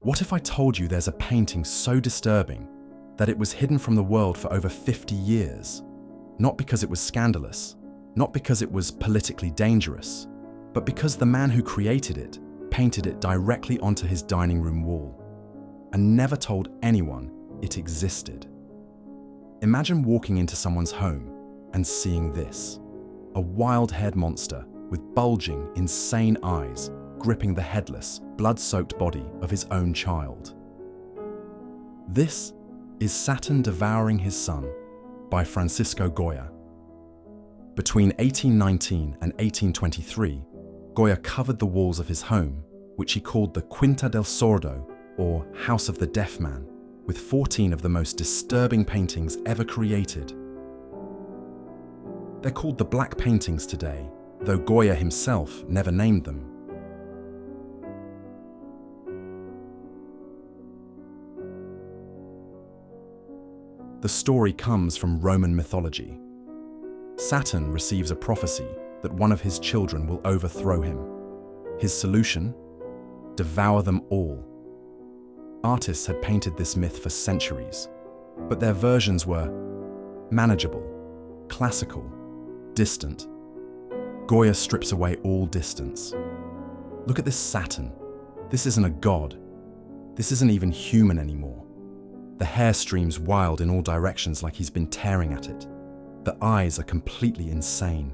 What if I told you there's a painting so disturbing that it was hidden from the world for over 50 years? Not because it was scandalous, not because it was politically dangerous, but because the man who created it painted it directly onto his dining room wall and never told anyone it existed. Imagine walking into someone's home and seeing this: a wild-haired monster with bulging, insane eyes gripping the headless, blood-soaked body of his own child. This is Saturn Devouring His Son by Francisco Goya. Between 1819 and 1823, Goya covered the walls of his home, which he called the Quinta del Sordo, or House of the Deaf Man, with 14 of the most disturbing paintings ever created. They're called the Black Paintings today, though Goya himself never named them. The story comes from Roman mythology. Saturn receives a prophecy that one of his children will overthrow him. His solution? Devour them all. Artists had painted this myth for centuries, but their versions were manageable, classical, distant. Goya strips away all distance. Look at this Saturn. This isn't a god. This isn't even human anymore. The hair streams wild in all directions like he's been tearing at it. The eyes are completely insane.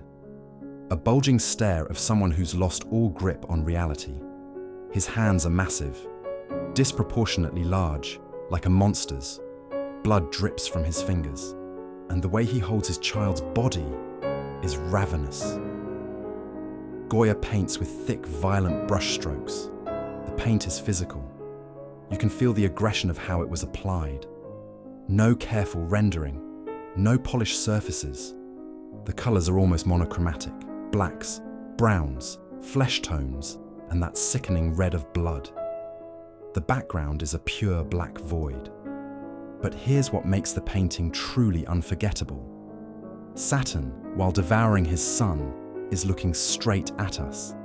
A bulging stare of someone who's lost all grip on reality. His hands are massive, disproportionately large, like a monster's. Blood drips from his fingers, and the way he holds his child's body is ravenous. Goya paints with thick, violent brushstrokes. The paint is physical. You can feel the aggression of how it was applied. No careful rendering, no polished surfaces. The colors are almost monochromatic: blacks, browns, flesh tones, and that sickening red of blood. The background is a pure black void. But here's what makes the painting truly unforgettable. Saturn, while devouring his son, is looking straight at us.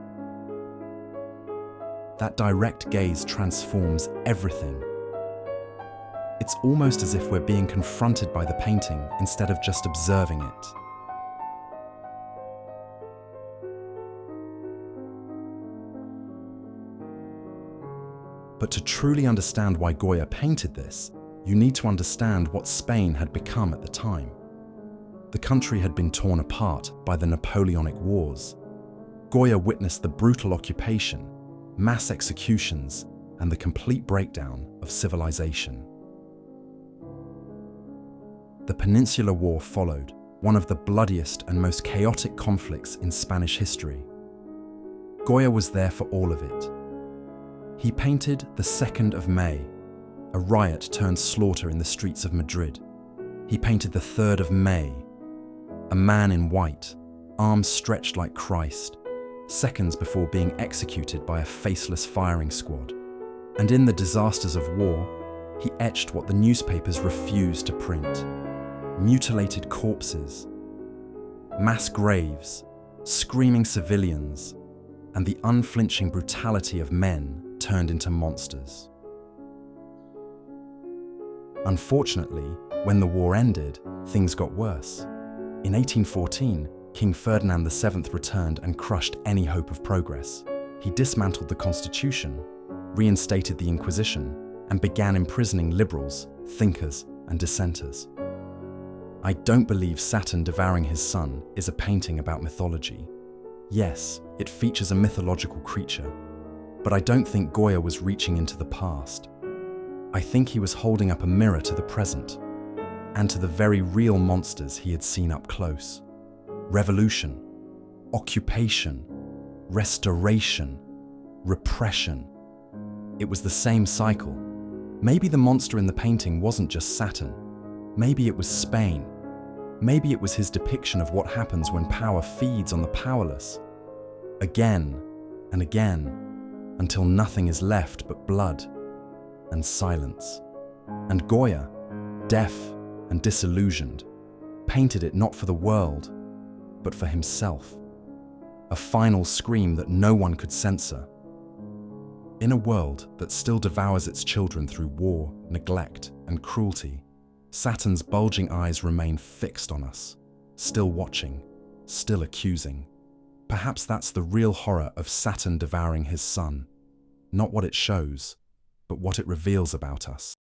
That direct gaze transforms everything. It's almost as if we're being confronted by the painting instead of just observing it. But to truly understand why Goya painted this, you need to understand what Spain had become at the time. The country had been torn apart by the Napoleonic Wars. Goya witnessed the brutal occupation, mass executions, and the complete breakdown of civilization. The Peninsular War followed, one of the bloodiest and most chaotic conflicts in Spanish history. Goya was there for all of it. He painted the 2nd of May, a riot turned slaughter in the streets of Madrid. He painted the 3rd of May, a man in white, arms stretched like Christ, seconds before being executed by a faceless firing squad. And in the disasters of war, he etched what the newspapers refused to print: mutilated corpses, mass graves, screaming civilians, and the unflinching brutality of men turned into monsters. Unfortunately, when the war ended, things got worse. In 1814, King Ferdinand VII returned and crushed any hope of progress. He dismantled the constitution, reinstated the Inquisition, and began imprisoning liberals, thinkers, and dissenters. I don't believe Saturn Devouring His Son is a painting about mythology. Yes, it features a mythological creature, but I don't think Goya was reaching into the past. I think he was holding up a mirror to the present, and to the very real monsters he had seen up close. Revolution, occupation, restoration, repression. It was the same cycle. Maybe the monster in the painting wasn't just Saturn. Maybe it was Spain. Maybe it was his depiction of what happens when power feeds on the powerless. Again and again, until nothing is left but blood and silence. And Goya, deaf and disillusioned, painted it not for the world, but for himself. A final scream that no one could censor. In a world that still devours its children through war, neglect, and cruelty, Saturn's bulging eyes remain fixed on us, still watching, still accusing. Perhaps that's the real horror of Saturn devouring his son. Not what it shows, but what it reveals about us.